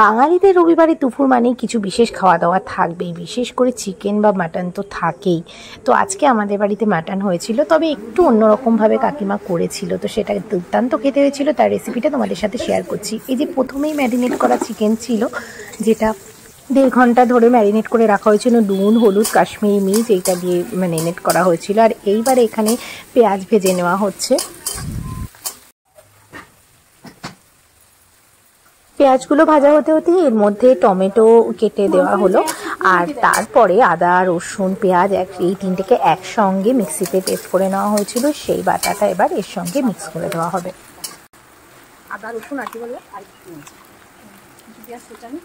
বাঙালিদের রবিবারে দুপুর মানেই কিছু বিশেষ খাওয়া দাওয়া থাকবেই, বিশেষ করে চিকেন বা মাটন তো থাকেই। তো আজকে আমাদের বাড়িতে মাটন হয়েছিল, তবে একটু অন্যরকমভাবে কাকিমা করেছিল, তো সেটা দুর্দান্ত খেতে হয়েছিল। তার রেসিপিটা তোমাদের সাথে শেয়ার করছি। এই যে প্রথমেই ম্যারিনেট করা চিকেন ছিল, যেটা 1.5 ঘন্টা ধরে ম্যারিনেট করে রাখা হয়েছিল নুন, হলুদ, কাশ্মীরি মির্চ এইটা দিয়ে ম্যারিনেট করা হয়েছিল। আর এইবার এখানে পেঁয়াজ ভেজে নেওয়া হচ্ছে। পেঁয়াজগুলো ভাজা হতে হতে এর মধ্যে টমেটো কেটে দেওয়া হলো, আর তারপরে আদা, রসুন, পেঁয়াজ এই তিনটেকে একসঙ্গে মিক্সিতে পেস্ট করে নেওয়া হয়েছিল। সেই বাটাটা এবার এর সঙ্গে মিক্স করে দেওয়া হবে। আদা, রসুন আর কি বললে, আর পেঁয়াজ কুচানো।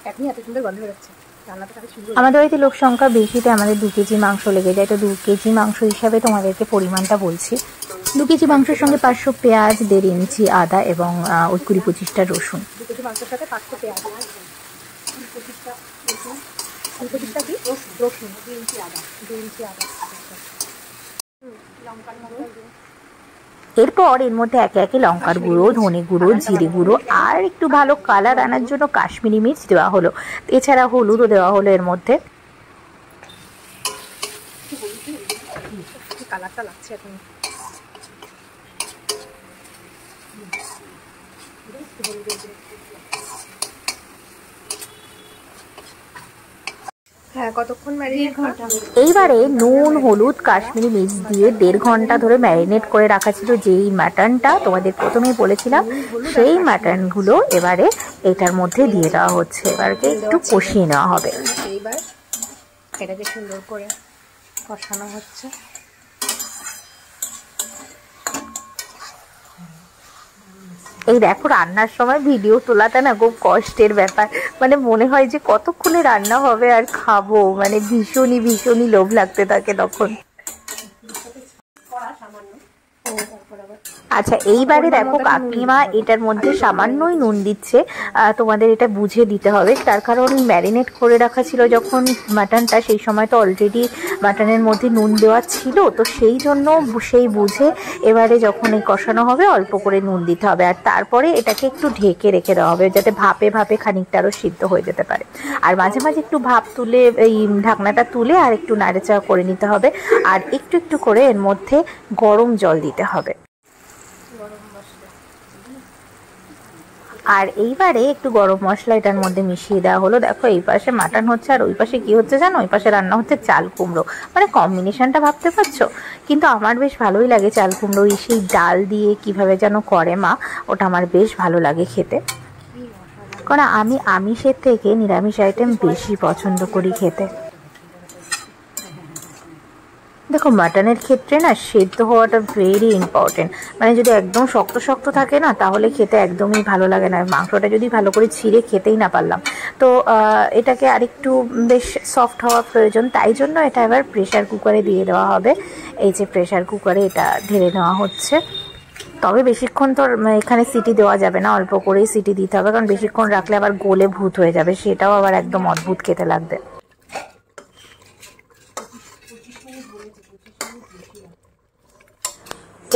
এখন এত সুন্দর গন্ধ বেরোচ্ছে। আমাদের বাড়িতে লোক সংখ্যা বেশিতে আমাদের 2 কেজি মাংস লেগে যায়। তো 2 কেজি মাংস হিসাবে তোমাদেরকে পরিমাণটা বলছি। 2 কেজি মাংসের সঙ্গে 500 পেঁয়াজ, 1.5 ইঞ্চি আদা এবং ওই 20-25টা রসুন। 2 কেজি মাংসের সাথে 500 পেঁয়াজ, 20-25টা রসুন, 20-25টা কি রসুন, 2 ইঞ্চি আদা, 2 ইঞ্চি আদা, লঙ্কার গুঁড়ো। এরপর এর মধ্যে একে একে লঙ্কার গুঁড়ো, ধনে গুঁড়ো, জিরে গুঁড়ো আর একটু ভালো কালার আনার জন্য কাশ্মীরি মির্চ দেওয়া হলো। এছাড়া হলুদও দেওয়া হলো এর মধ্যে। কালারটা লাগছে এখন। এইবারে নুন, হলুদ, কাশ্মীরি মির্চ দিয়ে 1.5 ঘন্টা ধরে ম্যারিনেট করে রাখা ছিল যেই মাটনটা তোমাদের প্রথমেই বলেছিলাম, সেই মাটনগুলো এবারে এটার মধ্যে দিয়ে দেওয়া হচ্ছে। এবারকে একটু কষিয়ে নেওয়া হবে। এইবার এটাকে সুন্দর করে কষানো হচ্ছে। এই দেখো, রান্নার সময় ভিডিও তোলাটা না খুব কষ্টের ব্যাপার। মানে মনে হয় যে কতক্ষণে রান্না হবে আর খাবো, মানে ভীষণই লোভ লাগতে থাকে তখন। আচ্ছা, এইবারে দেখো কাকিমা এটার মধ্যে সামান্যই নুন দিচ্ছে। তোমাদের এটা বুঝে দিতে হবে, তার কারণ ম্যারিনেট করে রাখা ছিল যখন মাটনটা, সেই সময় তো অলরেডি মাটনের মধ্যে নুন দেওয়া ছিল। তো সেই জন্য সেই বুঝে এবারে যখন এই কষানো হবে অল্প করে নুন দিতে হবে। আর তারপরে এটাকে একটু ঢেকে রেখে দেওয়া হবে, যাতে ভাপে ভাপে খানিকটা আরও সিদ্ধ হয়ে যেতে পারে। আর মাঝে মাঝে একটু ভাপ তুলে এই ঢাকনাটা তুলে আর একটু নাড়াচাড়া করে নিতে হবে। আর একটু একটু করে এর মধ্যে গরম জল দিতে হবে। আর এইবারে একটু গরম মশলা এটার মধ্যে মিশিয়ে দেওয়া হলো। দেখো, এই পাশে মাটন হচ্ছে আর ওই পাশে কি হচ্ছে জানো, ওই পাশে রান্না হচ্ছে চাল কুমড়ো। মানে কম্বিনেশনটা ভাবতে পারছো? কিন্তু আমার বেশ ভালোই লাগে চাল কুমড়ো। সেই ডাল দিয়ে কিভাবে যেন করে মা, ওটা আমার বেশ ভালো লাগে খেতে। কারণ আমি আমিষের থেকে নিরামিষ আইটেম বেশি পছন্দ করি খেতে। দেখো, মাটনের ক্ষেত্রে না সেদ্ধ হওয়াটা ভেরি ইম্পর্টেন্ট। মানে যদি একদম শক্ত শক্ত থাকে না, তাহলে খেতে একদমই ভালো লাগে না। মাংসটা যদি ভালো করে ছিঁড়ে খেতেই না পারলাম, তো এটাকে আরেকটু বেশ সফট হওয়া প্রয়োজন। তাই জন্য এটা এবার প্রেশার কুকারে দিয়ে দেওয়া হবে। এই যে প্রেশার কুকারে এটা ঢেলে নেওয়া হচ্ছে। তবে বেশিক্ষণ তো এখানে সিটি দেওয়া যাবে না, অল্প করেই সিটি দিতে হবে, কারণ বেশিক্ষণ রাখলে আবার গলে ভূত হয়ে যাবে, সেটাও আবার একদম অদ্ভুত খেতে লাগবে।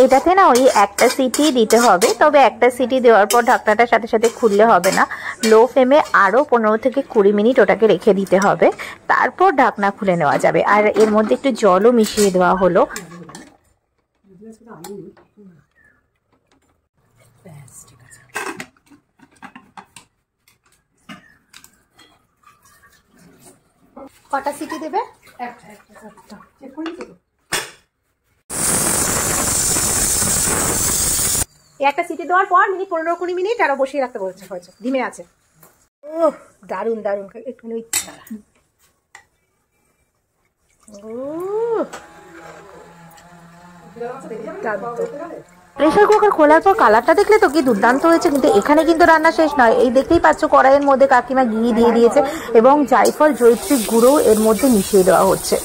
এটাতে না ওই একটা সিটি দিতে হবে, তবে একটা সিটি দেওয়ার পর ঢাকনাটার সাথে সাথে খুললে হবে না। লো ফ্লেমে আরও 15 থেকে 20 মিনিট ওটাকে রেখে দিতে হবে, তারপর ঢাকনা খুলে নেওয়া যাবে। আর এর মধ্যে একটু জলও মিশিয়ে দেওয়া হলো। কটা সিটি দেবে? একটা। একটা সিটি দেওয়ার পর 15-20 মিনিট আরো বসিয়ে রাখতে বলছে, হয়েছে, ধিমে আছে। ও দারুন দারুন। একটু প্রেশার কুকার খোলার পর কালারটা দেখলে তো কি দুর্দান্ত হয়েছে। কিন্তু এখানে কিন্তু রান্না শেষ নয়। এই দেখতেই পাচ্ছ কড়াইয়ের মধ্যে কাকিমা ঘি দিয়ে দিয়েছে এবং জায়ফল, জয়িত্রী গুঁড়ো এর মধ্যে মিশিয়ে দেওয়া হচ্ছে।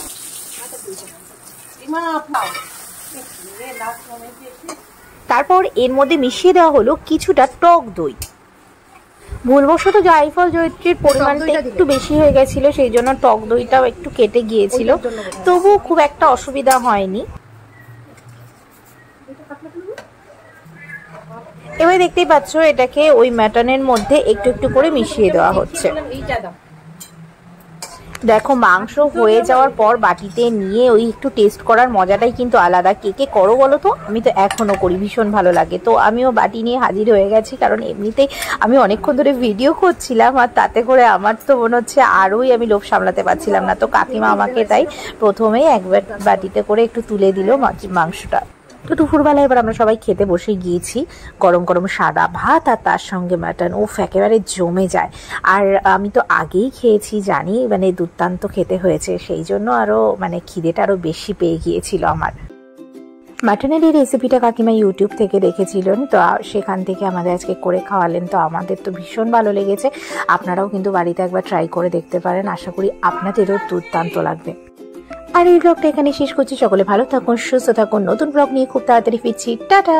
তারপর এর মধ্যে মিশিয়ে দেওয়া হলো কিছুটা টক দই। ভুলবশত জায়ফল, জয়িত্রীর পরিমাণটা একটু বেশি হয়ে গেছিল, সেই জন্য টক দইটাও একটু কেটে গিয়েছিল। তবু খুব একটা অসুবিধা হয়নি। এবার দেখতেই পাচ্ছ এটাকে ওই ম্যাটনের মধ্যে একটু একটু করে মিশিয়ে দেওয়া হচ্ছে। দেখো মাংস হয়ে যাওয়ার পর বাটিতে নিয়ে ওই একটু টেস্ট করার মজাটাই কিন্তু আলাদা। কে কে করো বলো তো? আমি তো এখনো করি, ভীষণ ভালো লাগে। তো আমিও বাটি নিয়ে হাজির হয়ে গেছি, কারণ এমনিতেই আমি অনেকক্ষণ ধরে ভিডিও করছিলাম আর তাতে করে আমার তো মনে হচ্ছে আরোই আমি লোভ সামলাতে পারছিলাম না। তো কাকিমা আমাকে তাই প্রথমেই এক বাটিতে করে একটু তুলে দিল মাংসটা। তো দুপুরবেলা এবার আমরা সবাই খেতে বসে গিয়েছি। গরম গরম সাদা ভাত আর তার সঙ্গে মাটন, ও একেবারে জমে যায়। আর আমি তো আগেই খেয়েছি জানি, মানে দুর্দান্ত খেতে হয়েছে, সেই জন্য আরও মানে খিদেটা আরও বেশি পেয়ে গিয়েছিল আমার। মাটনের এই রেসিপিটা কাকিমা ইউটিউব থেকে দেখেছিলেন, তো সেখান থেকে আমাদের আজকে করে খাওয়ালেন। তো আমাদের তো ভীষণ ভালো লেগেছে। আপনারাও কিন্তু বাড়িতে একবার ট্রাই করে দেখতে পারেন, আশা করি আপনাদেরও দুর্দান্ত লাগবে। আর এই ব্লগটা এখানে শেষ করছি। সকলে ভালো থাকুন, সুস্থ থাকুন। নতুন ব্লগ নিয়ে খুব তাড়াতাড়ি ফিরছি। টাটা।